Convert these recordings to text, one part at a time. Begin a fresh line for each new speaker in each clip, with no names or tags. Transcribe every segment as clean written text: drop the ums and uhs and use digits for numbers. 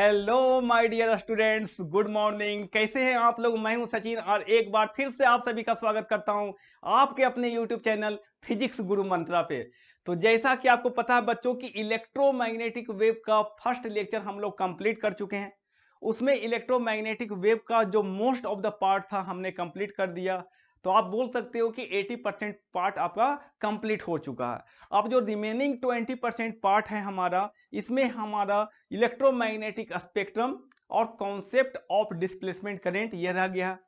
Hello my dear students, good morning. कैसे हैं आप लोग? मैं हूं सचिन और एक बार फिर से आप सभी का स्वागत करता हूं आपके अपने यूट्यूब चैनल फिजिक्स गुरु मंत्रा पे। तो जैसा कि आपको पता है बच्चों की इलेक्ट्रोमैग्नेटिक वेव का फर्स्ट लेक्चर हम लोग कंप्लीट कर चुके हैं। उसमें इलेक्ट्रोमैग्नेटिक वेव का जो मोस्ट ऑफ द पार्ट था हमने कंप्लीट कर दिया। तो आप बोल सकते हो कि 80% पार्ट आपका कंप्लीट हो चुका है। अब जो रिमेनिंग 20% पार्ट है हमारा, इसमें हमारा इलेक्ट्रोमैग्नेटिक स्पेक्ट्रम और कॉन्सेप्ट ऑफ डिस्प्लेसमेंट करंट यह रह गया।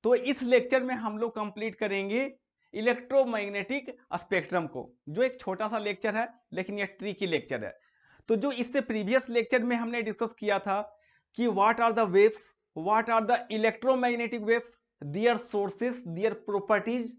तो इस लेक्चर में हम लोग कंप्लीट करेंगे इलेक्ट्रोमैग्नेटिक स्पेक्ट्रम को, जो एक छोटा सा लेक्चर है लेकिन यह ट्रिकी लेक्चर है। तो जो इससे प्रीवियस लेक्चर में हमने डिस्कस किया था कि what are the waves, what are the electromagnetic waves, their sources, their properties,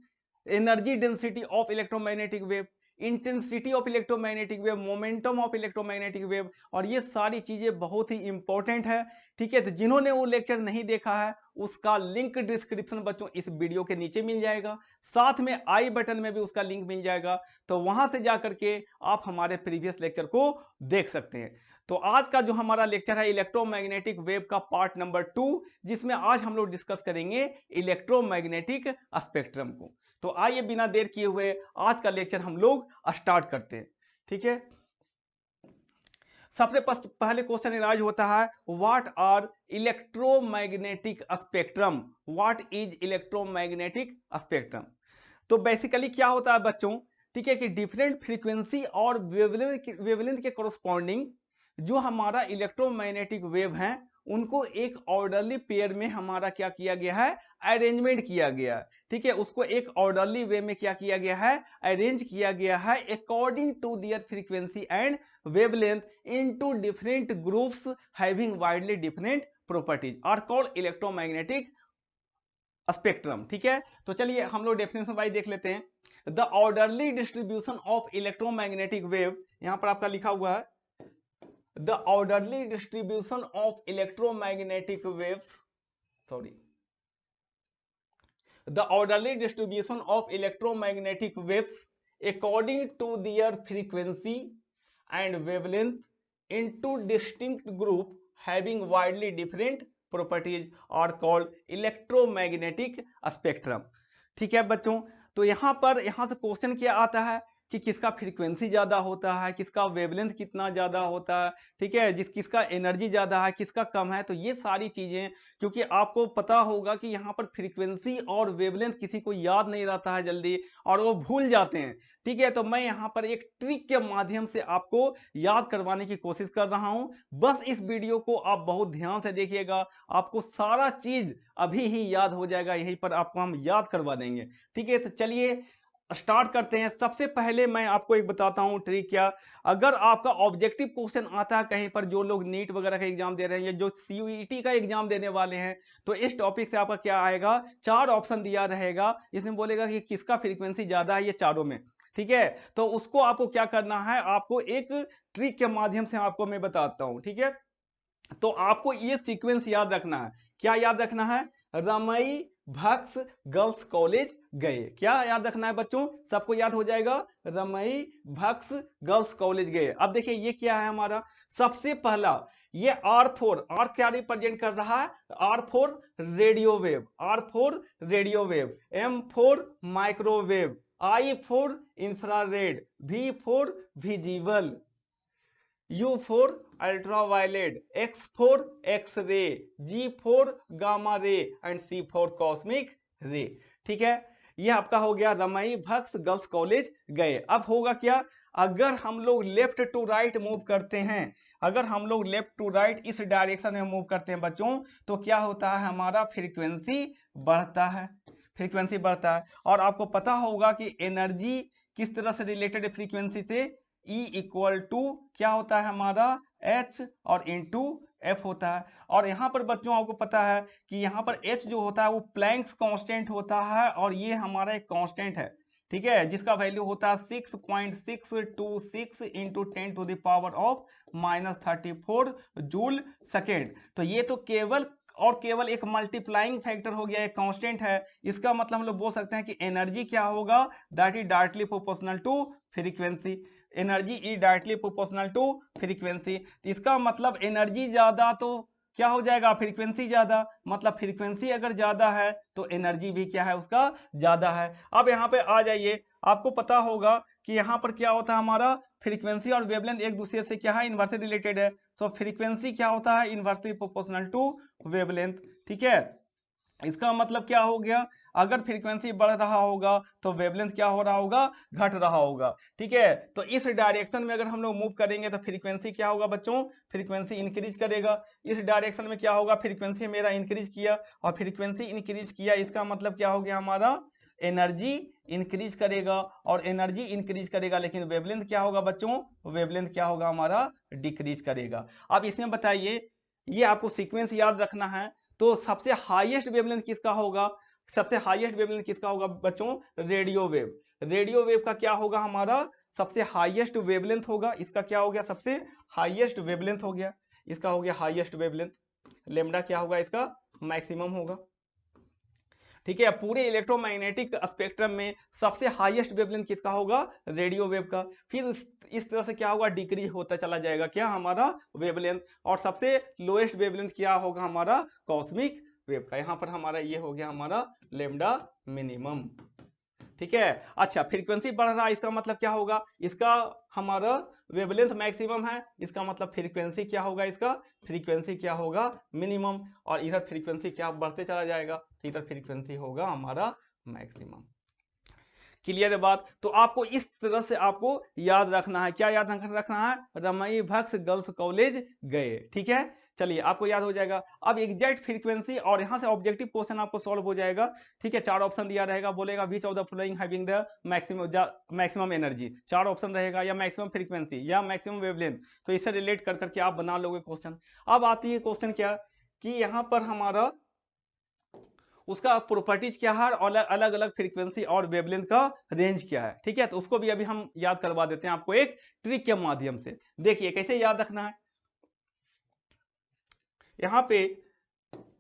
energy density of electromagnetic wave, intensity of electromagnetic wave, momentum of electromagnetic wave, और ये सारी चीजें बहुत ही इंपॉर्टेंट है। ठीक है, तो जिन्होंने वो लेक्चर नहीं देखा है उसका लिंक डिस्क्रिप्शन बच्चों इस वीडियो के नीचे मिल जाएगा, साथ में आई बटन में भी उसका लिंक मिल जाएगा। तो वहां से जाकर के आप हमारे प्रीवियस लेक्चर को देख सकते हैं। तो आज का जो हमारा लेक्चर है इलेक्ट्रोमैग्नेटिक वेव का पार्ट नंबर 2, जिसमें आज हम लोग डिस्कस करेंगे इलेक्ट्रोमैग्नेटिक स्पेक्ट्रम को। तो आइए बिना देर किए हुए आज का लेक्चर हम लोग स्टार्ट करते हैं। ठीक है, सबसे पहले क्वेश्चन राइज होता है, what are electromagnetic spectrum, what is electromagnetic spectrum. तो बेसिकली क्या होता है बच्चों, ठीक है, कि डिफरेंट फ्रीक्वेंसी और वेवलेंथ के कॉरस्पॉन्डिंग जो हमारा इलेक्ट्रोमैग्नेटिक वेव हैं उनको एक ऑर्डरली पेयर में हमारा क्या किया गया है, अरेंजमेंट किया गया है। ठीक है, उसको एक ऑर्डरली वे में क्या किया गया है, अरेंज किया गया है according to their frequency and wavelength into different groups having widely different properties are called electromagnetic spectrum. ठीक है, तो चलिए हम लोग डेफिनेशन वाइज देख लेते हैं। The orderly distribution of electromagnetic wave, यहां पर आपका लिखा हुआ है the orderly distribution of electromagnetic waves, sorry, the orderly distribution of electromagnetic waves according to their frequency and wavelength into distinct group having widely different properties are called electromagnetic spectrum। ठीक है बच्चों, तो यहां पर यहां से क्वेश्चन क्या आता है कि किसका फ्रीक्वेंसी ज्यादा होता है, किसका वेवलेंथ कितना ज्यादा होता है, ठीक है, किसका एनर्जी ज्यादा है, किसका कम है। तो ये सारी चीजें, क्योंकि आपको पता होगा कि यहाँ पर फ्रीक्वेंसी और वेवलेंथ किसी को याद नहीं रहता है जल्दी, और वो भूल जाते हैं। ठीक है, तो मैं यहाँ पर एक ट्रिक के माध्यम से आपको याद करवाने की कोशिश कर रहा हूं। बस इस वीडियो को आप बहुत ध्यान से देखिएगा, आपको सारा चीज अभी ही याद हो जाएगा, यहीं पर आपको हम याद करवा देंगे। ठीक है, तो चलिए स्टार्ट करते हैं। सबसे पहले मैं आपको एक बताता हूं ट्रिक। क्या, अगर आपका ऑब्जेक्टिव क्वेश्चन आता है कहीं पर, जो लोग नीट वगैरह का एग्जाम दे रहे हैं या जो सीयूईटी का एग्जाम देने वाले हैं, तो इस टॉपिक से आपका क्या आएगा, 4 ऑप्शन दिया रहेगा, इसमें बोलेगा कि किसका फ्रीक्वेंसी ज्यादा है, ये चारों में। ठीक है, तो उसको आपको क्या करना है, आपको एक ट्रिक के माध्यम से आपको मैं बताता हूं। ठीक है, तो आपको ये सीक्वेंस याद रखना है। क्या याद रखना है, रमई भक्स गर्ल्स कॉलेज गए। क्या याद रखना है बच्चों, सबको याद हो जाएगा, रमई भक्स गर्ल्स कॉलेज गए। अब देखिए ये क्या है हमारा, सबसे पहला ये R4, आर क्या रिप्रेजेंट कर रहा है, R4 radio wave, R4 radio wave, M4 microwave, I4 infrared, V4 visible, U4 ultraviolet, X4 X ray, G4 gamma ray and C4 cosmic रे। ठीक है, ये आपका हो गया रमई भक्स गर्ल्स कॉलेज गए। अब होगा क्या, अगर हम लोग लेफ्ट टू राइट मूव करते हैं, अगर हम लोग लेफ्ट टू राइट इस डायरेक्शन में मूव करते हैं बच्चों, तो क्या होता है, हमारा फ्रीक्वेंसी बढ़ता है, फ्रीक्वेंसी बढ़ता है। और आपको पता होगा कि एनर्जी किस तरह से रिलेटेड है फ्रीक्वेंसी से, E इक्वल टू क्या होता है हमारा, H और इंटू F होता है। और यहाँ पर बच्चों आपको पता है कि यहाँ पर H जो होता है वो प्लैंक्स कांस्टेंट होता है, और ये हमारा एक कांस्टेंट है। ठीक है, जिसका वैल्यू होता है 6.626 into 10 to the power of -34 joule second. तो ये तो केवल और केवल एक मल्टीप्लाइंग फैक्टर हो गया, एक कांस्टेंट है। इसका मतलब हम लोग बोल सकते हैं कि एनर्जी क्या होगा, that is directly proportional to frequency. Energy is directly proportional to frequency. इसका मतलब एनर्जी ज्यादा तो क्या हो जाएगा, फ्रीक्वेंसी ज्यादा, मतलब फ्रीक्वेंसी अगर ज्यादा है तो एनर्जी भी क्या है उसका ज्यादा है। अब यहाँ पे आ जाइए, आपको पता होगा कि यहाँ पर क्या होता है, हमारा फ्रीक्वेंसी और वेवलेंथ एक दूसरे से क्या है, इनवर्सली रिलेटेड है। सो फ्रीक्वेंसी क्या होता है, इनवर्सली प्रोपोर्शनल टू वेवलेंथ। ठीक है, इसका मतलब क्या हो गया, अगर फ्रीक्वेंसी बढ़ रहा होगा तो वेवलेंथ क्या हो रहा होगा, घट रहा होगा। ठीक है, तो इस डायरेक्शन में अगर हम लोग मूव करेंगे तो फ्रीक्वेंसी क्या होगा बच्चों, फ्रीक्वेंसी इंक्रीज करेगा। इस डायरेक्शन में क्या होगा, फ्रीक्वेंसी मेरा इंक्रीज किया और फ्रीक्वेंसी इंक्रीज किया, इसका मतलब क्या हो गया, हमारा एनर्जी इंक्रीज करेगा और एनर्जी इंक्रीज करेगा, लेकिन वेवलेंथ क्या होगा बच्चों, वेवलेंथ क्या होगा हमारा, डिक्रीज करेगा। अब इसमें बताइए, ये आपको सीक्वेंस याद रखना है। तो सबसे हाईएस्ट वेवलेंथ किसका होगा, सबसे हाईएस्ट वेवलेंथ किसका होगा बच्चों, रेडियो वेव। रेडियो वेव का क्या होगा, हमारा सबसे हाईएस्ट वेवलेंथ होगा। इसका क्या हो गया, सबसे हाईएस्ट वेवलेंथ हो गया, इसका हो गया हाईएस्ट वेवलेंथ। लेमडा क्या होगा, इसका मैक्सिमम होगा। ठीक है, पूरे इलेक्ट्रोमैग्नेटिक स्पेक्ट्रम में सबसे हाईएस्ट वेवलेंथ किसका होगा, रेडियो वेव का। फिर इस तरह से क्या होगा, डिक्रीज होता चला जाएगा क्या हमारा वेवलेंथ, और सबसे लोएस्ट वेवलेंथ क्या होगा हमारा, कॉस्मिक वेव का। यहां पर हमारा ये हो गया हमारा लेमडा मिनिमम। ठीक है, अच्छा फ्रीक्वेंसी बढ़ रहा है, इसका मतलब क्या होगा, इसका हमारा वेवलेंथ मैक्सिमम है, इसका मतलब फ्रीक्वेंसी क्या होगा, इसका फ्रीक्वेंसी क्या होगा, मिनिमम। और इधर फ्रीक्वेंसी क्या बढ़ते चला जाएगा, तो इधर फ्रीक्वेंसी होगा हमारा मैक्सिमम। क्लियर है बात। तो आपको इस तरह से आपको याद रखना है, क्या याद रखना है, रमई भक्स गर्ल्स कॉलेज गए। ठीक है, चलिए आपको याद हो जाएगा। अब एग्जैक्ट फ्रीक्वेंसी और यहां से ऑब्जेक्टिव क्वेश्चन आपको सॉल्व हो जाएगा। ठीक है, 4 ऑप्शन दिया रहेगा, बोलेगा which of the following having the maximum energy, 4 option रहेगा, या मैक्सिमम फ्रीक्वेंसी या मैक्सिमम वेवलेंथ। तो इससे रिलेट कर करके आप बना लोगे क्वेश्चन। अब आती है क्वेश्चन क्या, कि यहां पर हमारा उसका प्रॉपर्टीज क्या है और अलग अलग फ्रीक्वेंसी और वेवलेंथ का रेंज क्या है। ठीक है, तो उसको भी अभी हम याद करवा देते हैं आपको एक ट्रिक के माध्यम से। देखिए कैसे याद रखना है, यहां पे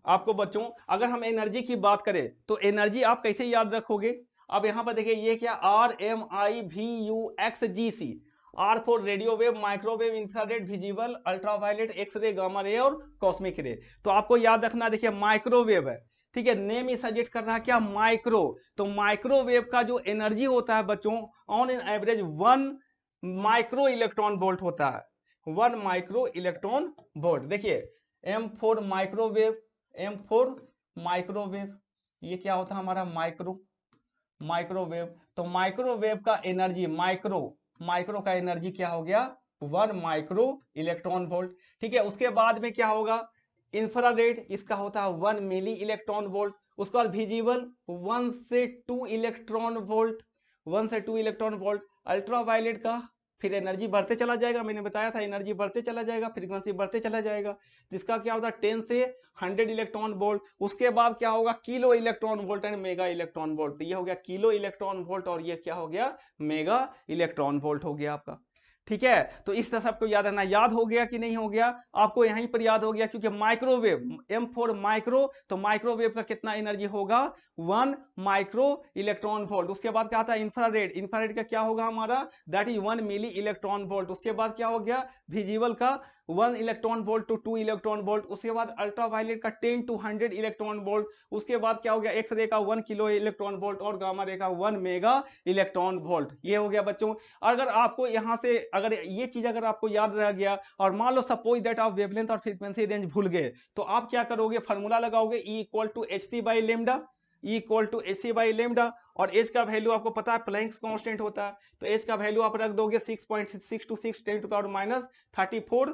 आपको बच्चों अगर हम एनर्जी की बात करें तो एनर्जी आप कैसे याद रखोगे। अब यहां पर देखिए ये क्या, RMIVUXGC, R for radio wave, microwave, infrared, visible, ultraviolet, X ray, gamma ray और कॉस्मिक रे। तो आपको याद रखना, देखिए माइक्रोवेव है, ठीक है, नेम ही सजेस्ट कर रहा है क्या, माइक्रो। तो माइक्रोवेव का जो एनर्जी होता है बच्चों, on an average 1 micro electron volt होता है, 1 माइक्रो इलेक्ट्रॉन वोल्ट। देखिए M4 माइक्रोवेव, M4 माइक्रोवेव, ये क्या होता है हमारा माइक्रोवेव। तो माइक्रोवेव का एनर्जी, माइक्रो का एनर्जी क्या हो गया, 1 माइक्रो इलेक्ट्रॉन वोल्ट। ठीक है, उसके बाद में क्या होगा, इंफ्रारेड, इसका होता है 1 मिली इलेक्ट्रॉन वोल्ट। उसके बाद विजिबल 1 से 2 इलेक्ट्रॉन वोल्ट, 1 से 2 इलेक्ट्रॉन वोल्ट। अल्ट्रावायलेट का फिर एनर्जी बढ़ते चला जाएगा, मैंने बताया था एनर्जी बढ़ते चला जाएगा, फ्रीक्वेंसी बढ़ते चला जाएगा। जिसका क्या होता है 10 से 100 इलेक्ट्रॉन वोल्ट। उसके बाद क्या होगा, kilo electron volt and mega electron volt. तो ये हो गया किलो इलेक्ट्रॉन वोल्ट और ये क्या हो गया, मेगा इलेक्ट्रॉन वोल्ट हो गया आपका। ठीक है, तो इस तरह से आपको याद रखना। याद हो गया कि नहीं हो गया, आपको यहीं पर याद हो गया, क्योंकि माइक्रोवेव M4 माइक्रो, तो माइक्रोवेव का कितना एनर्जी होगा, 1 माइक्रो इलेक्ट्रॉन वोल्ट। उसके बाद क्या आता है इंफ्रारेड, इंफ्रारेड का क्या होगा हमारा, that is 1 milli electron volt. उसके बाद क्या हो गया, विजिबल का 1 electron volt to 2 electron volt. उसके बाद अल्ट्रावायलेट का 10 to 100 इलेक्ट्रॉन वोल्ट। उसके बाद क्या हो गया, एक्स रे का 1 किलो इलेक्ट्रॉन वोल्ट और गामा रे का 1 मेगा इलेक्ट्रॉन वोल्ट। ये हो गया बच्चों। अगर आपको यहां से अगर ये चीज अगर आपको याद रह गया और मान लो सपोज दैट आप वेवलेंथ और फ्रीक्वेंसी रेंज भूल गए, तो आप क्या करोगे, फार्मूला लगाओगे E equal to HC by lambda, E equal to HC by lambda. और एच का वैल्यू आपको पता है प्लैंक्स कांस्टेंट होता है, तो एच का वैल्यू आप रख दोगे 6.626 10 to power minus 34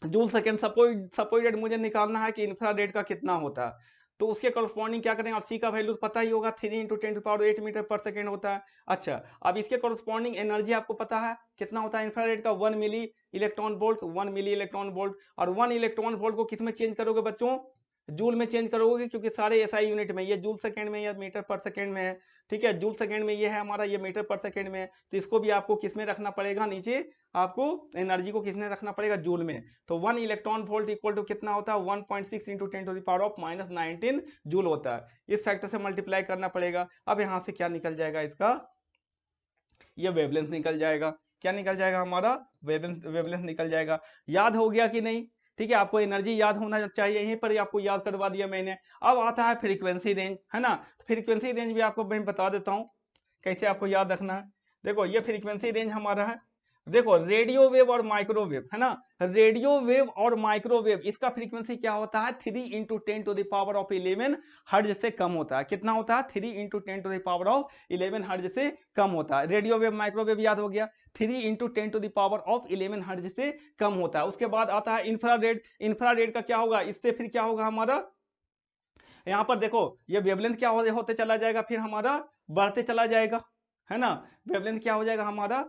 joule second. Suppose मुझे निकालना है कि इंफ्रारेड का कितना होता है, तो उसके कॉरस्पॉन्डिंग क्या करेंगे, आप सी का वैल्यू पता ही होगा, 3 × 10⁸ मीटर पर सेकेंड होता है। अच्छा, अब इसके कॉरस्पॉन्डिंग एनर्जी आपको पता है कितना होता है इंफ्रारेड का, 1 milli electron volt, 1 milli electron volt. और 1 इलेक्ट्रॉन वोल्ट को किस में चेंज करोगे बच्चों, जूल में चेंज करोगे, क्योंकि सारे एसआई यूनिट में, ये जूल सेकंड में या मीटर पर सेकंड में है। ठीक है, जूल सेकंड में ये है हमारा, ये मीटर पर सेकंड में है। तो इसको भी आपको किस में रखना पड़ेगा, नीचे आपको एनर्जी को किसने रखना पड़ेगा, जूल में। तो 1 इलेक्ट्रॉन वोल्ट इक्वल टू कितना होता है, 1.6 × 10⁻⁻19 जूल होता है। इस फैक्टर से मल्टीप्लाई करना पड़ेगा। अब यहां से क्या निकल जाएगा, इसका ये वेवलेंथ निकल जाएगा। क्या निकल जाएगा हमारा, वेवलेंथ निकल जाएगा। याद हो गया कि नहीं? ठीक है, आपको एनर्जी याद होना चाहिए, यहीं पर ही आपको याद करवा दिया मैंने। अब आता है फ्रीक्वेंसी रेंज, है ना। फ्रीक्वेंसी रेंज भी आपको मैं बता देता हूँ कैसे आपको याद रखना है। देखो ये फ्रीक्वेंसी रेंज हमारा है, देखो रेडियो वेव और माइक्रोवेव, है ना। रेडियो वेव और माइक्रोवेव इसका फ्रीक्वेंसी क्या होता है, 3 इंटू 10⁻11 हर्ज से कम होता है। कितना होता है, 3 इंटू 10⁻11 हर्ज से कम होता है। रेडियो वेव माइक्रोवेव याद हो गया, 3 इंटू 10⁻11 हर्ज से कम होता है। उसके बाद आता है इंफ्रारेड। इंफ्रारेड का क्या होगा, इससे फिर क्या होगा हमारा, यहां पर देखो ये वेवलेंथ क्या होते चला जाएगा, फिर हमारा बढ़ते चला जाएगा, है ना। वेवलेंथ क्या हो जाएगा हमारा,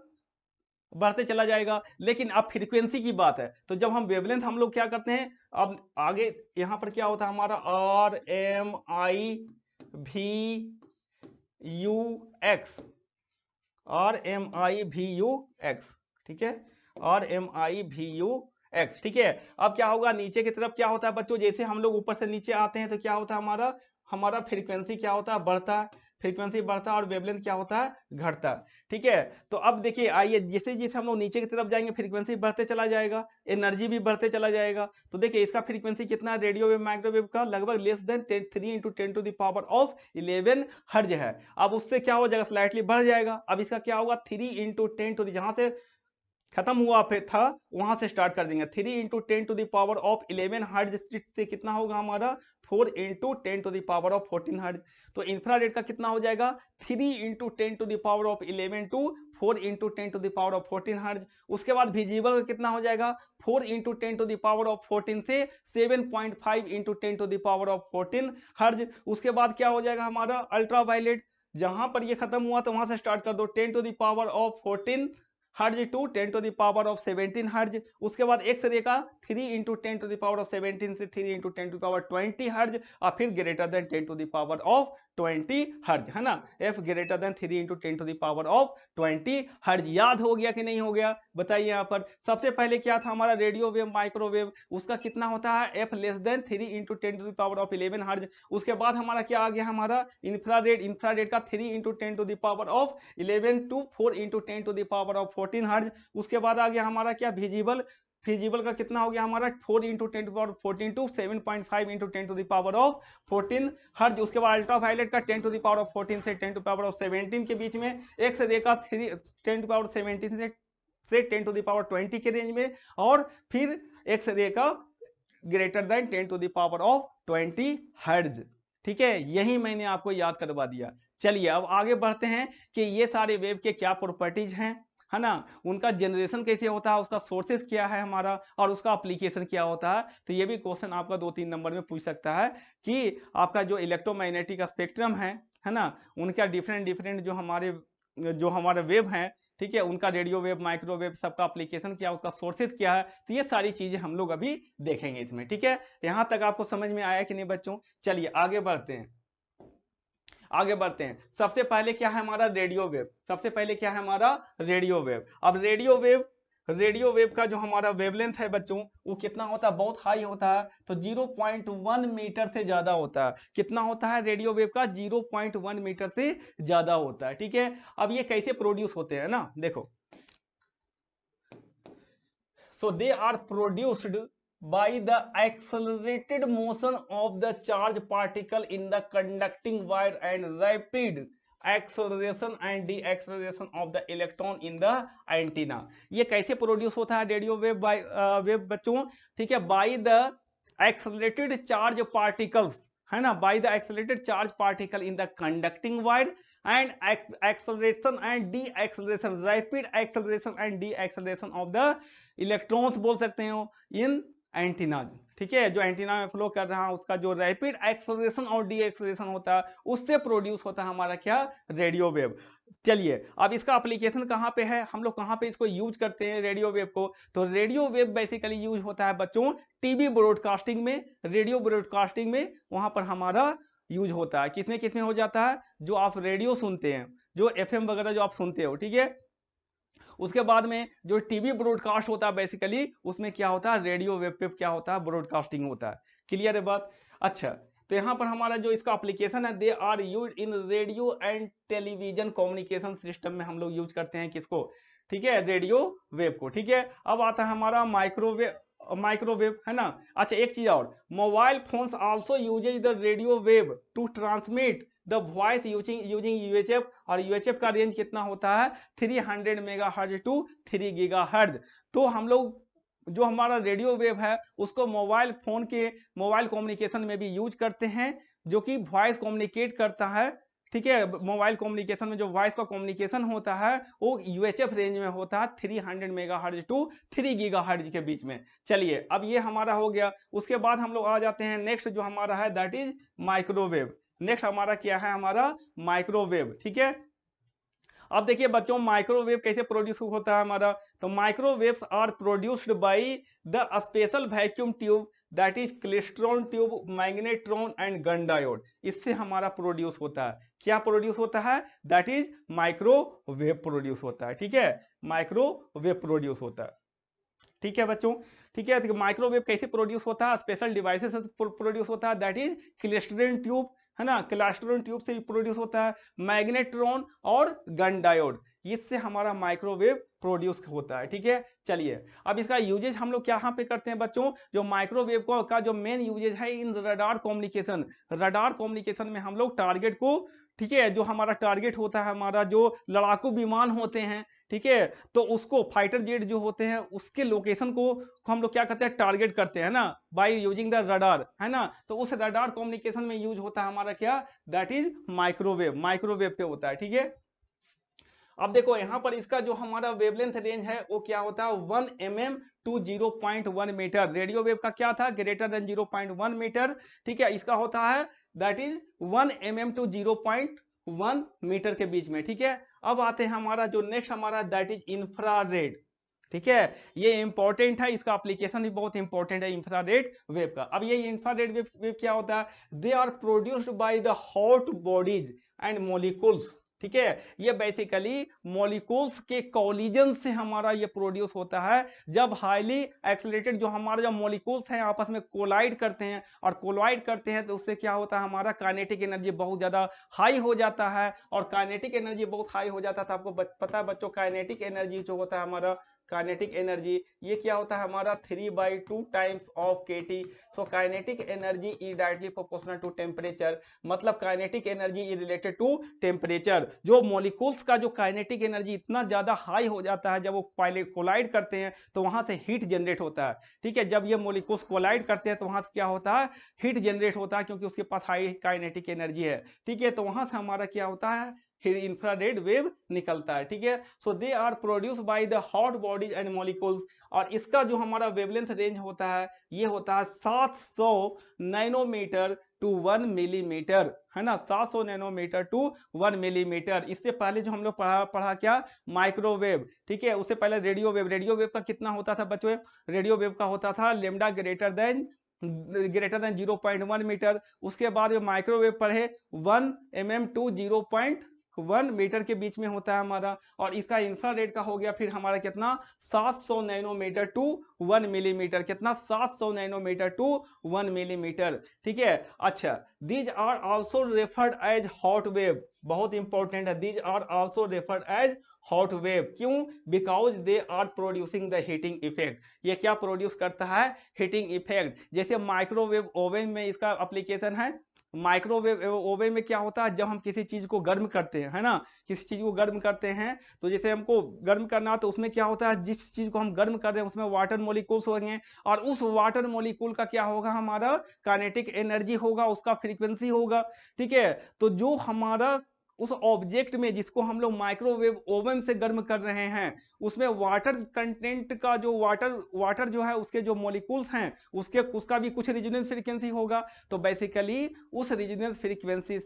बढ़ते चला जाएगा। लेकिन अब फ्रीक्वेंसी की बात है, तो जब हम वेवलेंथ हम लोग क्या करते हैं, अब आगे यहां पर क्या होता है हमारा, आर एम आई भी यू एक्स, आर एम आई भी यू एक्स, ठीक है, आर एम आई भी यू एक्स, ठीक है। अब क्या होगा, नीचे की तरफ क्या होता है बच्चों, जैसे हम लोग ऊपर से नीचे आते हैं तो क्या होता है हमारा, हमारा फ्रीक्वेंसी क्या होता है, बढ़ता है। फ्रीक्वेंसी बढ़ता है और वेवलेंथ क्या होता है, घटता है, ठीक है। तो अब देखिए आइए, जैसे जैसे हम लोग नीचे की तरफ जाएंगे फ्रीक्वेंसी बढ़ते चला जाएगा, एनर्जी भी बढ़ते चला जाएगा। तो देखिए इसका फ्रीक्वेंसी कितना है, रेडियो वेव माइक्रोवेव का लगभग लेस देन 3 इंटू 10⁻11 हर्ज है। अब उससे क्या हो जाएगा, स्लाइटली बढ़ जाएगा। अब इसका क्या होगा, 3 इंटू 10 जहां से खत्म हुआ फिर था वहां से स्टार्ट कर देंगे, 3 इंटू 10⁻11 हर्ज से कितना होगा हमारा, 4 इंटू 10⁻14 हर्ज। तो इंफ्रारेड का कितना हो जाएगा, 3 इंटू 10⁻11 टू 4 इंटू 10⁻14 हर्ज। उसके बाद विजिबल का कितना हो जाएगा, 4 इंटू 10⁻14 से 7.5 इंटू 10⁻14 हर्ज। उसके बाद क्या हो जाएगा हमारा अल्ट्रावायलेट, जहां पर ये खत्म हुआ तो वहां से स्टार्ट कर दो, 10⁻14 हर्ज टू 10⁻17 हर्ज। उसके बाद एक्स रे का 3 इंटू 10⁻17 से 3 इंटू 10⁻20 हर्ज, और फिर ग्रेटर देन 10⁻20 हर्ज, है ना। एफ ग्रेटर देन 3 इंटू 10⁻20 हर्ज। याद हो गया कि नहीं हो गया, बताइए यहाँ पर। सबसे पहले क्या था हमारा, रेडियो वेव माइक्रोवेव, उसका कितना होता है, एफ लेस देन 3 इंटू 10⁻11 हर्ज। उसके बाद हमारा क्या आ गया हमारा, इंफ्रारेड। इंफ्रारेड का 3 इंटू 10⁻11 टू 4 इंटू 10⁻14 हर्ज। उसके बाद आ गया हमारा क्या, विजिबल। विजिबल का कितना हो गया हमारा, 4 इंटू 10⁻14 टू 7.5 इंटू 10⁻14 हर्ज। उसके बाद अल्ट्रावायलेट का 10⁻14 से 10⁻17 के बीच में, एक्स रे का 10⁻17 से 10⁻20 के रेंज में, और फिर एक्स रे का ग्रेटर देन 10⁻20 हर्ज, ठीक है। यही मैंने आपको याद करवा दिया। चलिए अब आगे बढ़ते हैं कि ये सारे वेव के क्या प्रॉपर्टीज हैं, है ना, उनका जनरेशन कैसे होता है, उसका सोर्सेस क्या है हमारा, और उसका एप्लीकेशन क्या होता है। तो ये भी क्वेश्चन आपका 2-3 नंबर में पूछ सकता है कि आपका जो इलेक्ट्रोमैग्नेटिक स्पेक्ट्रम है ना, उनका डिफरेंट डिफरेंट जो हमारे वेव हैं, ठीक है, उनका रेडियो वेव माइक्रोवेव सबका एप्लीकेशन क्या, उसका सोर्सेज क्या है। तो ये सारी चीजें हम लोग अभी देखेंगे इसमें, ठीक है। यहां तक आपको समझ में आया कि नहीं बच्चों? चलिए आगे बढ़ते हैं, आगे बढ़ते हैं। सबसे पहले क्या है हमारा, रेडियो वेव। सबसे पहले क्या है हमारा, रेडियो वेव। अब रेडियो वेव का जो हमारा वेवलेंथ है बच्चों, वो कितना होता है, बहुत हाई होता है। तो 0.1 मीटर से ज्यादा होता है। कितना होता है रेडियो वेव का, 0.1 मीटर से ज्यादा होता है, ठीक है। अब ये कैसे प्रोड्यूस होते हैं ना, देखो, so they are produced by the accelerated motion of the charge particle in the conducting wire and rapid acceleration and deceleration of the electron in the antenna। ये कैसे प्रोड्यूस होता है रेडियो वेव वेव बच्चों, ठीक है, by the accelerated charge particles, है ना, by the accelerated charge particle in the conducting wire and acceleration and deceleration, rapid acceleration and deceleration of the electrons बोल सकते हो इन एंटीना, ठीक है, जो एंटीना में फ्लो कर रहा है उसका जो रैपिड एक्सेलरेशन और डी एक्सेलरेशन होता है उससे प्रोड्यूस होता है हमारा क्या, रेडियो वेव। चलिए अब इसका एप्लीकेशन कहाँ पे है, हम लोग कहाँ पे इसको यूज करते हैं रेडियो वेव को। तो रेडियो वेव बेसिकली यूज होता है बच्चों टीवी ब्रॉडकास्टिंग में, रेडियो ब्रॉडकास्टिंग में वहां पर हमारा यूज होता है। किसमें किसमें हो जाता है, जो आप रेडियो सुनते हैं, जो एफएम वगैरह जो आप सुनते हो, ठीक है। उसके बाद में जो टीवी ब्रॉडकास्ट होता है बेसिकली उसमें क्या होता है, रेडियो वेव पे क्या होता है, ब्रॉडकास्टिंग होता है। क्लियर है बात? अच्छा, तो यहां पर हमारा जो इसका एप्लीकेशन है, they are use in radio and television communication system में हम लोग यूज करते हैं किसको, ठीक है, रेडियो वेव को। ठीक है, अब आता है हमारा माइक्रोवेव है ना। अच्छा, एक चीज और, mobile phones also uses the radio wave to transmit the voice using UHF, और यूएचएफ का रेंज कितना होता है 300 मेगाहर्ट्ज टू 3 गीगाहर्ट्ज। तो हम लोग जो हमारा रेडियो वेव है उसको मोबाइल फोन के मोबाइल कम्युनिकेशन में भी यूज करते हैं, जो कि वॉइस कम्युनिकेट करता है। ठीक है, मोबाइल कम्युनिकेशन में जो वॉइस का कम्युनिकेशन होता है वो यूएचएफ रेंज में होता है 300 मेगाहर्ट्ज टू 3 गीगाहर्ट्ज के बीच में। चलिए, अब ये हमारा हो गया। उसके बाद हम लोग आ जाते हैं नेक्स्ट जो हमारा है, दैट इज माइक्रोवेव। नेक्स्ट हमारा क्या है, हमारा माइक्रोवेव। ठीक है, अब देखिए बच्चों, माइक्रोवेव कैसे प्रोड्यूस होता है हमारा। तो microwaves are produced by the special vacuum tube that is klystron tube, magnetron and gun diode. इससे हमारा प्रोड्यूस होता है, क्या प्रोड्यूस होता है, दैट इज माइक्रोवेव प्रोड्यूस होता है। ठीक है, माइक्रोवेव प्रोड्यूस होता है। ठीक है बच्चों, ठीक है, तो माइक्रोवेव कैसे प्रोड्यूस होता है, स्पेशल डिवाइसेस से प्रोड्यूस होता है, दैट इज क्लेस्ट्रॉन ट्यूब, है ना, क्लेस्ट्रॉन ट्यूब से प्रोड्यूस होता है, मैग्नेट्रॉन और गन डायोड, इससे हमारा माइक्रोवेव प्रोड्यूस होता है। ठीक है, चलिए, अब इसका यूजेज हम लोग क्या पे करते हैं बच्चों, जो माइक्रोवेव को का जो मेन यूजेज है इन रडार कम्युनिकेशन। रडार कम्युनिकेशन में हम लोग टारगेट को, ठीक है, जो हमारा टारगेट होता है, हमारा जो लड़ाकू विमान होते हैं, ठीक है, तो उसको फाइटर जेट जो होते हैं उसके लोकेशन को हम लोग क्या करते हैं, टारगेट करते हैं ना, बाय यूजिंग द रडार, है ना। तो उस रडार कम्युनिकेशन में यूज होता है हमारा क्या, दैट इज माइक्रोवेव, माइक्रोवेव पे होता है। ठीक है, अब देखो यहां पर इसका जो हमारा वेवलेंथ रेंज है वो क्या होता है, 1 mm to 0.1 metre. Radio wave का क्या था, ग्रेटर देन 0.1 मीटर। ठीक है, इसका होता है that is 1 mm to 0.1 metre के बीच में। ठीक है, अब आते हैं हमारा जो नेक्स्ट हमारा, दैट इज इंफ्रारेड। ठीक है, ये इंपॉर्टेंट है, इसका एप्लीकेशन भी बहुत इंपॉर्टेंट है इंफ्रारेड वेव का। अब ये इंफ्रारेड वेव क्या होता है, they are produced by the hot bodies and molecules. ठीक है, ये बेसिकली मॉलिक्यूल्स के कॉलिजन से हमारा ये प्रोड्यूस होता है। जब हाईली एक्सीलरेटेड जो हमारे जो मॉलिक्यूल्स हैं आपस में कोलाइड करते हैं, और कोलाइड करते हैं तो उससे क्या होता है, हमारा काइनेटिक एनर्जी बहुत ज्यादा हाई हो जाता है। और काइनेटिक एनर्जी बहुत हाई हो जाता था, आपको पता है बच्चों, काइनेटिक एनर्जी जो होता है हमारा, काइनेटिक एनर्जी ये क्या होता है हमारा 3/2 times of KT. So kinetic energy is directly proportional to temperature, मतलब kinetic energy is related to temperature. जो मॉलिक्यूल्स का जो काइनेटिक एनर्जी इतना ज्यादा हाई हो जाता है, जब वो कोलाइड करते हैं तो वहां से हीट जनरेट होता है। ठीक है, जब ये मॉलिक्यूल्स कोलाइड करते हैं तो वहां से क्या होता है, हीट जनरेट होता है, क्योंकि उसके पास हाई काइनेटिक एनर्जी है। ठीक है, तो वहां से हमारा क्या होता है, फिर इंफ्रारेड वेव निकलता है। ठीक है, so they are produce by the hot bodies and molecules, और इसका जो हमारा वेवलेंथ रेंज होता है ये होता है 700 नैनोमीटर टू 1 मिलीमीटर, है ना, 700 नैनोमीटर टू 1 मिलीमीटर। इससे पहले जो हम लोग पढ़ा क्या, माइक्रोवेव। ठीक है, उससे पहले रेडियो वेव। रेडियो वेव का कितना होता था बच्चों, रेडियो वेव का होता था लेमडा ग्रेटर देन 0.1 मीटर। उसके बाद माइक्रोवेव पढ़े 1 mm टू 0.1 मीटर के बीच में होता है हमारा। और इसका इंफ्रारेड का हो गया फिर हमारा कितना, 700 नैनोमीटर टू 1 मिलीमीटर, कितना, 700 नैनोमीटर टू 1 मिलीमीटर। ठीक है, अच्छा, these are also referred as hot wave, बहुत इंपॉर्टेंट है, these are also referred as hot wave. क्यों, because they are producing the heating effect. ये क्या प्रोड्यूस करता है, हीटिंग इफेक्ट। जैसे माइक्रोवेव ओवन में इसका एप्लीकेशन है। माइक्रोवेव ओवन में क्या होता है, जब हम किसी चीज को गर्म करते हैं, है ना, किसी चीज को गर्म करते हैं, तो जैसे हमको गर्म करना तो उसमें क्या होता है, जिस चीज को हम गर्म कर रहे हैं उसमें वाटर मॉलिक्यूल्स होंगे, और उस वाटर मॉलिक्यूल का क्या होगा, हमारा काइनेटिक एनर्जी होगा, उसका फ्रीक्वेंसी होगा। ठीक है, तो जो हमारा उस ऑब्जेक्ट में जिसको हम लोग माइक्रोवेव ओवन से गर्म कर रहे हैं, उसमें वाटर कंटेंट का जो वाटर जो है उसके जो मॉलिक्यूल्स हैं उसका भी कुछ रेजोनेंस फ्रीक्वेंसी होगा। तो बेसिकली उस रेजोनेंस फ्रीक्वेंसी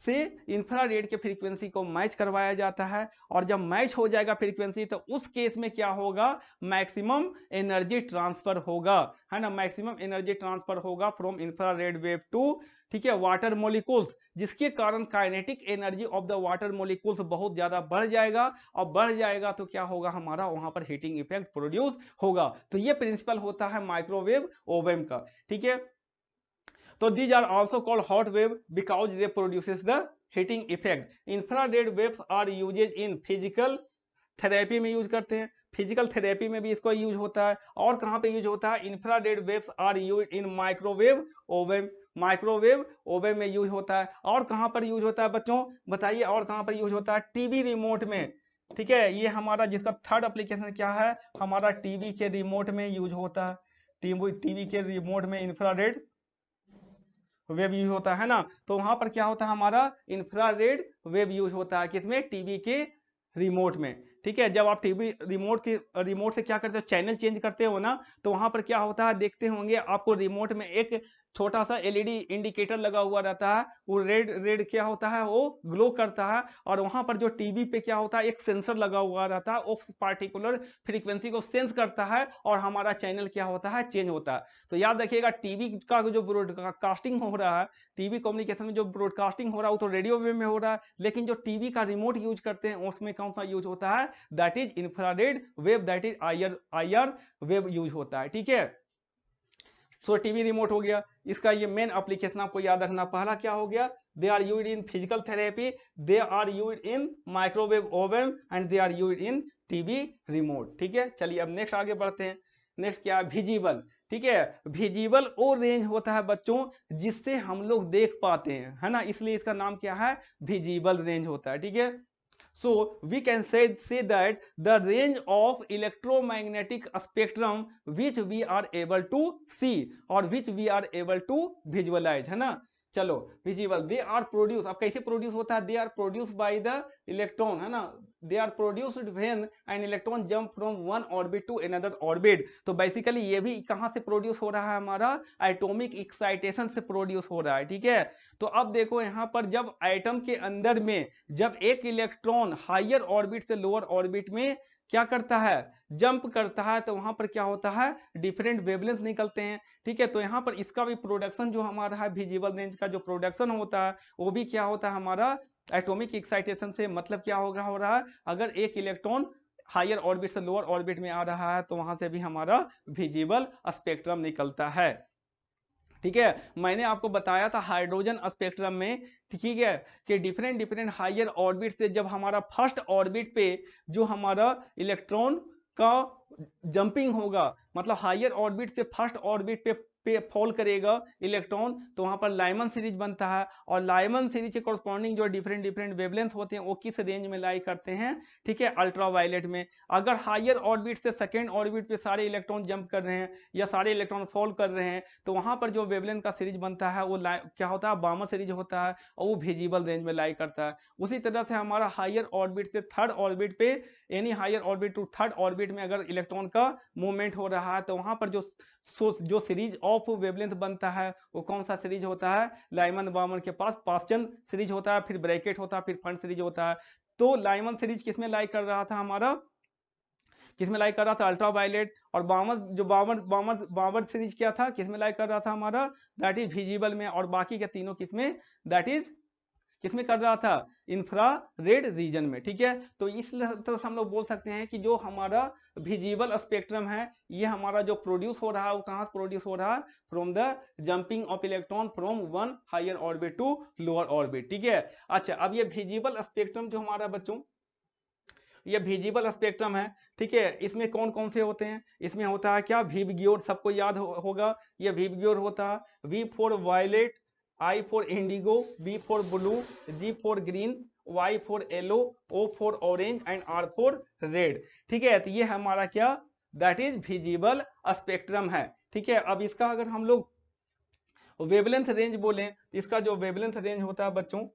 से इंफ्रारेड के फ्रीक्वेंसी को मैच करवाया जाता है, और जब मैच हो जाएगा फ्रीक्वेंसी तो उस केस में क्या होगा, मैक्सिमम एनर्जी ट्रांसफर होगा, है ना, मैक्सिमम एनर्जी ट्रांसफर होगा फ्रॉम इंफ्रारेड वेव टू, ठीक है, वाटर मॉलिक्यूल्स, जिसके कारण kinetic energy of the water molecules बहुत ज्यादा बढ़ जाएगा, और बढ़ जाएगा तो क्या होगा, हमारा वहां पर हीटिंग इफेक्ट प्रोड्यूस होगा। तो ये प्रिंसिपल होता है माइक्रोवेव ओवन का। ठीक है, तो these are also called hot wave because they produces the heating effect. Infrared waves are used in physical therapy में यूज करते हैं, फिजिकल थेरेपी में भी इसको यूज होता है। और कहाँ पे यूज होता है? Infrared waves are use in microwave oven, microwave oven में यूज होता है। और कहाँ पर यूज होता है बच्चों, बताइए और कहाँ पर यूज होता है? टीवी रिमोट में। ठीक है, ये हमारा जिसका थर्ड एप्लीकेशन क्या है, हमारा टीवी के रिमोट में यूज होता है। टीवी के रिमोट में इंफ्रारेड वेब यूज होता है ना, तो वहां पर क्या होता है? हमारा इंफ्रारेड वेब यूज होता है किसमें? टीवी के रिमोट में। ठीक है, जब आप टीवी रिमोट से क्या करते हो? चैनल चेंज करते हो ना, तो वहां पर क्या होता है? देखते होंगे आपको रिमोट में एक छोटा सा एलईडी इंडिकेटर लगा हुआ रहता है, वो रेड रेड क्या होता है? वो ग्लो करता है। और वहां पर जो टीवी पे क्या होता है? एक सेंसर लगा हुआ रहता है, उस पार्टिकुलर फ्रीक्वेंसी को सेंस करता है और हमारा चैनल क्या होता है? चेंज होता है। तो याद रखिएगा, टीवी का जो ब्रॉडकास्टिंग हो रहा है, टीवी कम्युनिकेशन में जो ब्रॉडकास्टिंग हो रहा है वो तो रेडियो वेव में हो रहा है, लेकिन जो टीवी का रिमोट यूज करते हैं उसमें कौन सा यूज होता है? That is infrared wave, that is IR wave use होता है। ठीक है, सो टीवी रिमोट हो गया, इसका ये मेन एप्लीकेशन आपको याद रखना। पहला क्या हो गया? They are used in physical therapy, they are used in microwave oven and they are used in TV remote. ठीक है, चलिए अब नेक्स्ट आगे बढ़ते हैं। नेक्स्ट क्या है? विजिबल। ठीक है, विजिबल वो रेंज होता है बच्चों जिससे हम लोग देख पाते हैं, है ना, इसलिए इसका नाम क्या है? विजिबल रेंज होता है। ठीक है, so we can say that the range of electromagnetic spectrum which we are able to see or which we are able to visualize, है ना। चलो, विजिबल, दे आर प्रोड्यूस, अब कैसे प्रोड्यूस होता है? They are produce by the electron, है ना, they are produced when an electron jump from one orbit to another orbit. तो बेसिकली ये भी कहाँ से प्रोड्यूस हो रहा है? हमारा एटॉमिक एक्साइटेशन से प्रोड्यूस हो रहा है। ठीक है, तो अब देखो यहाँ पर जब एटम के अंदर में जब एक इलेक्ट्रॉन हायर ऑर्बिट से लोअर ऑर्बिट में क्या करता है? जंप करता है, तो वहां पर क्या होता है? डिफरेंट वेवलेंथ निकलते हैं। ठीक है, तो यहाँ पर इसका भी प्रोडक्शन जो हमारा है, विजिबल रेंज का जो प्रोडक्शन होता है वो भी क्या होता है? हमारा एटॉमिक एक्साइटेशन से। मतलब क्या हो रहा है? अगर एक इलेक्ट्रॉन हायर ऑर्बिट से लोअर ऑर्बिट में आ रहा है तो वहां से भी हमारा विजिबल स्पेक्ट्रम निकलता है। ठीक है, मैंने आपको बताया था हाइड्रोजन स्पेक्ट्रम में, ठीक है, कि डिफरेंट डिफरेंट हायर ऑर्बिट से जब हमारा फर्स्ट ऑर्बिट पे जो हमारा इलेक्ट्रॉन का जंपिंग होगा, मतलब हायर ऑर्बिट से फर्स्ट ऑर्बिट पे फॉल करेगा इलेक्ट्रॉन, तो वहां पर लाइमन सीरीज बनता है। और लाइमन सीरीज के कॉरस्पॉन्डिंग जो डिफरेंट डिफरेंट वेवलेंथ होते हैं वो किस रेंज में लाई करते हैं? ठीक है, अल्ट्रावायलेट में। अगर हायर ऑर्बिट से सेकेंड ऑर्बिट पे सारे इलेक्ट्रॉन जंप कर रहे हैं या सारे इलेक्ट्रॉन फॉल कर रहे हैं, तो वहां पर जो वेवलेंथ का सीरीज बनता है वो क्या होता है? बामा सीरीज होता है, और वो विजिबल रेंज में लाई करता है। उसी तरह से हमारा हायर ऑर्बिट से थर्ड ऑर्बिट पे, any higher orbit to third orbit में अगर इलेक्ट्रॉन का मूवमेंट हो रहा है तो वहां पर जो सीरीज ऑफ वेवलेंथ बनता है वो कौन सा सीरीज होता है? लाइमन बामन के पास पास्चन सीरीज होता है, फिर ब्रैकेट होता है, फिर फंड सीरीज होता है। तो लाइमन सीरीज किसमें लाई कर रहा था? हमारा किसमें लाइक कर रहा था? अल्ट्रावायलेट। और बामर सीरीज क्या था? किसमें लाइक कर रहा था? हमारा दैट इज विजिबल में। और बाकी के तीनों किसमें? दैट इज किसमें कर रहा था? इंफ्रारेड रीजन में। ठीक है, तो इस तरह से हम लोग बोल सकते हैं कि जो हमारा विजिबल स्पेक्ट्रम है ये हमारा जो प्रोड्यूस हो रहा है वो कहाँ से प्रोड्यूस हो रहा है? From the jumping of electron from one higher orbit to lower orbit. ठीक है, अच्छा, अब ये विजिबल स्पेक्ट्रम जो हमारा बच्चों ये विजिबल स्पेक्ट्रम है, ठीक है, इसमें कौन कौन से होते हैं? इसमें होता है क्या? विबग्योर, सबको याद होगा, ये विबग्योर होता है। V for violet, I for indigo, B for blue, G for green, Y for yellow, O for orange and R for red. ठीक है, तो ये हमारा क्या? दैट इज विजिबल स्पेक्ट्रम है। ठीक है, अब इसका अगर हम लोग वेवलेंथ रेंज बोलें, इसका जो वेवलेंथ रेंज होता है बच्चों,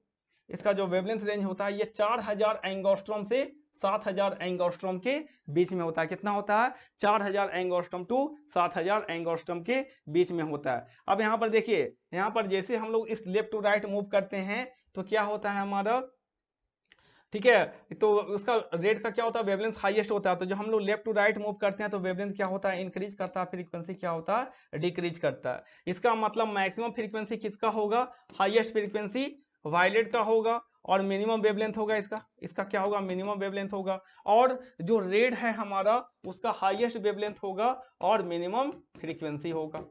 इसका जो वेवलेंथ रेंज होता है ये 4000 एंगस्ट्रॉम से 7000 एंगस्ट्रॉम के बीच में होता है। कितना होता है? 4000 एंगस्ट्रॉम टू 7000 एंगस्ट्रॉम के बीच में होता है। अब यहाँ पर देखिए, यहाँ पर जैसे हम लोग इस लेफ्ट टू राइट मूव करते हैं तो क्या होता है हमारा? ठीक है, तो उसका रेट का क्या होता है? वेवलेंथ हाईएस्ट होता है। तो जो हम लोग लेफ्ट टू राइट मूव करते हैं तो वेवलेंथ क्या होता है? इंक्रीज करता है, फ्रीक्वेंसी क्या होता है? डिक्रीज करता है। इसका मतलब मैक्सिमम फ्रीक्वेंसी किसका होगा? हाईएस्ट फ्रीक्वेंसी वायलेट का होगा, और मिनिमम वेवलेंथ होगा इसका इसका क्या होगा? मिनिमम वेवलेंथ होगा। और जो रेड है हमारा उसका हाईएस्ट वेवलेंथ होगा और मिनिमम फ्रीक्वेंसी होगा।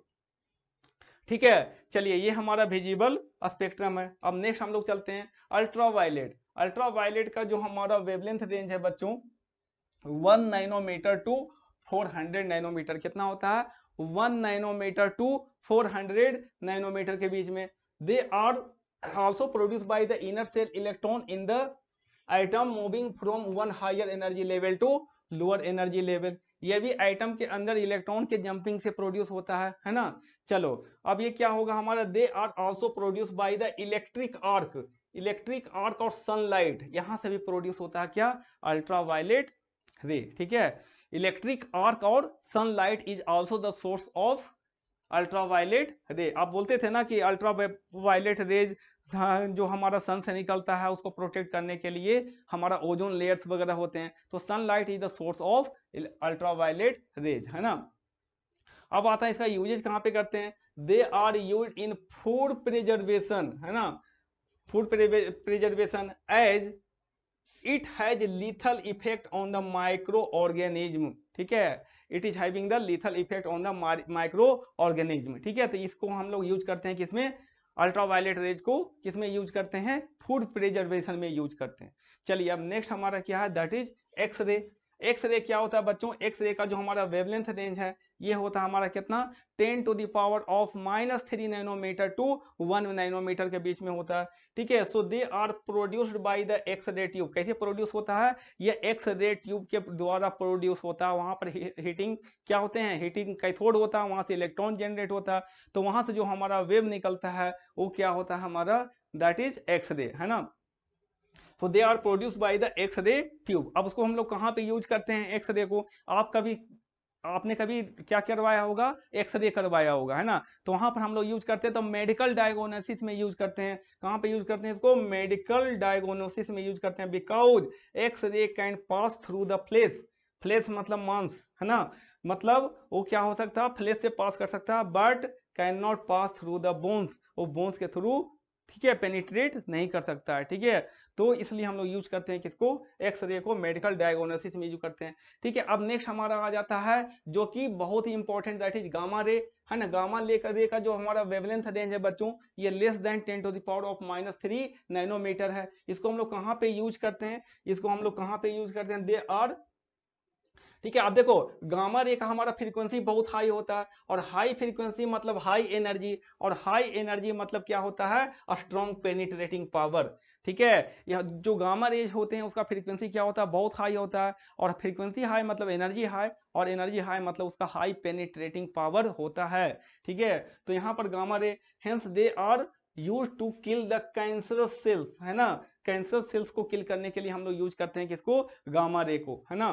ठीक है, चलिए, ये हमारा विजिबल स्पेक्ट्रम है। अब नेक्स्ट हम लोग चलते हैं अल्ट्रावायलेट। अल्ट्रावायलेट का जो हमारा वेवलेंथ रेंज है बच्चों, 1 नैनोमीटर टू 400 नैनोमीटर। कितना होता है? 1 नैनोमीटर टू 400 नैनोमीटर के बीच में। They are also produce by the inner shell electron in the atom moving from one higher energy level to lower energy level. ये भी आइटम के अंदर इलेक्ट्रॉन के जंपिंग से प्रोड्यूस होता है ना। चलो अब ये क्या होगा हमारा? They are also produce by the electric arc. Electric arc और सनलाइट, यहां से भी प्रोड्यूस होता है क्या? अल्ट्रावायलेट रे। ठीक है, इलेक्ट्रिक आर्क और sunlight is also the source of ultraviolet रे। आप बोलते थे ना कि अल्ट्रावायलेट रेज जो हमारा सन से निकलता है उसको प्रोटेक्ट करने के लिए हमारा ओजोन लेयर्स वगैरह होते हैं, तो sunlight is the source of ultraviolet rays, है ना। अब आता है इसका यूजेज कहाँ पे करते हैं? They are use in food preservation, है ना, food preservation as it has lethal effect on the micro organism. ठीक है, it is having the lethal effect on the micro organism. ठीक है, तो इसको हम लोग यूज करते हैं किसमें? अल्ट्रावायलेट रेज को किसमें यूज करते हैं? फूड प्रिजर्वेशन में यूज करते हैं। चलिए अब नेक्स्ट हमारा क्या है? That is x ray. एक्सरे क्या होता है बच्चों? एक्सरे का जो हमारा वेवलेंथ रेंज है ये होता है हमारा कितना? 10 to the power of -3 nanometre to 1 nanometre के बीच में होता है। ठीक है, so they are produced by the X ray tube. कैसे प्रोड्यूस होता है? ये एक्स रे ट्यूब के द्वारा प्रोड्यूस होता है। वहां पर हीटिंग क्या होते हैं? हीटिंग कैथोड होता है, वहां से इलेक्ट्रॉन जनरेट होता है, तो वहां से जो हमारा वेव निकलता है वो क्या होता है हमारा? दैट इज एक्स रे, है ना। So they are produce by the X ray tube. अब उसको हम लोग कहाँ पे यूज करते हैं एक्स रे को? आपने कभी क्या करवाया होगा? एक्सरे करवाया होगा, है ना। तो वहां पर हम लोग यूज करते हैं, तो मेडिकल डायग्नोसिस में यूज करते हैं। कहां पे यूज करते हैं इसको? मेडिकल डायग्नोसिस में यूज करते हैं। Because X ray can pass through the flesh. Flesh मतलब मांस, है ना, मतलब वो क्या हो सकता है? फ्लेश से पास कर सकता है, but can not pass through the bones. वो बोन्स के थ्रू, ठीक है, पेनिट्रेट नहीं कर सकता है। ठीक है, तो इसलिए हम लोग यूज करते हैं किसको? एक्सरे को मेडिकल डायग्नोसिस में यूज करते हैं। ठीक है, अब नेक्स्ट हमारा आ जाता है जो कि बहुत ही important, that is gamma ray, है ना। गामा रे का जो हमारा वेवलेंथ रेंज है बच्चों, ये less than 10 to the power of -3 nanometre है। इसको हम लोग कहाँ पे यूज करते हैं? इसको हम लोग कहाँ पे यूज करते हैं? दे आर, ठीक है, आप देखो गामा रे का हमारा फ्रीक्वेंसी बहुत हाई होता है, और हाई फ्रीक्वेंसी मतलब हाई एनर्जी, और हाई एनर्जी मतलब क्या होता है? Strong penetrating power. ठीक है, यह जो गामा रेज होते हैं उसका फ्रीक्वेंसी क्या होता है? बहुत हाई होता है, और फ्रीक्वेंसी हाई मतलब एनर्जी हाई, और एनर्जी हाई मतलब उसका हाई पेनिट्रेटिंग पावर होता है। ठीक है, तो यहाँ पर gamma ray, hence they are use to kill the cancerous cells, है ना। कैंसर सेल्स को किल करने के लिए हम लोग यूज करते हैं किसको? गामा रे को, है ना।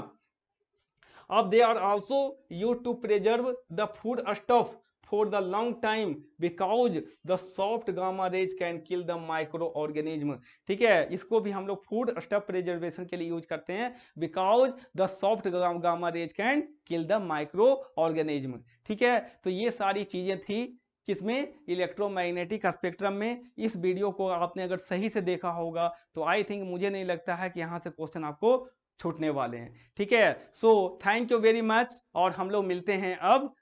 अब they are also used to preserve the food stuff for the long time because the soft gamma rays can kill the microorganism। ठीक है, इसको भी हम लोग फूड स्टफ प्रिजर्वेशन के लिए यूज करते हैं, because the soft gamma rays can kill the micro organism. ठीक है, तो ये सारी चीजें थी किसमें? इलेक्ट्रोमैग्नेटिक स्पेक्ट्रम में। इस वीडियो को आपने अगर सही से देखा होगा तो आई थिंक, मुझे नहीं लगता है कि यहाँ से क्वेश्चन आपको छूटने वाले हैं। ठीक है, so thank you very much, और हम लोग मिलते हैं अब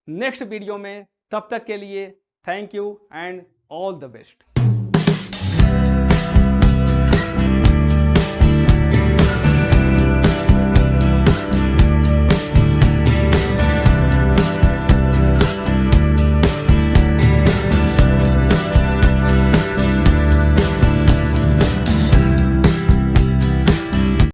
नेक्स्ट वीडियो में। तब तक के लिए thank you and all the best.